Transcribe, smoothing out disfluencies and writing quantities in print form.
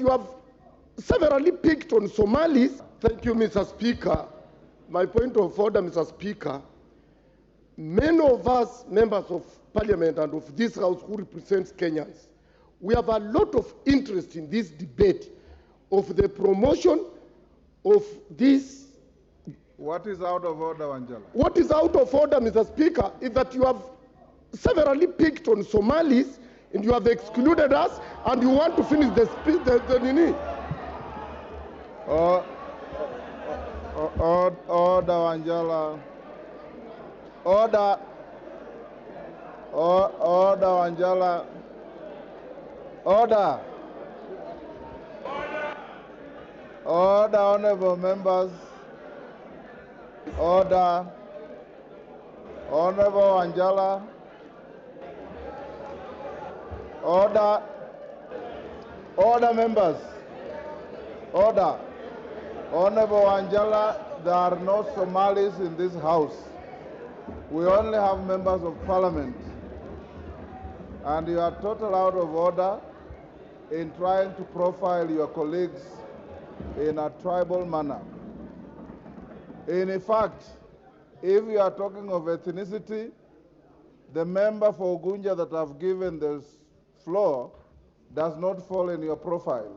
you have severally picked on Somalis. Thank you, Mr. Speaker. My point of order, Mr. Speaker, many of us, members of Parliament and of this House who represents Kenyans, we have a lot of interest in this debate of the promotion of this. What is out of order, Wanjala? What is out of order, Mr. Speaker, is that you have severally picked on Somalis and you have excluded us and you want to finish the speech. Order, Wanjala. Order. Order, Wanjala. Order. Order, honorable members. Order. Honorable Wanjala. Order. Order, members. Order. Honorable Wanjala, there are no Somalis in this house. We only have members of parliament. And you are totally out of order in trying to profile your colleagues in a tribal manner. In fact, if you are talking of ethnicity, the member for Gunja that I've given the floor does not fall in your profile.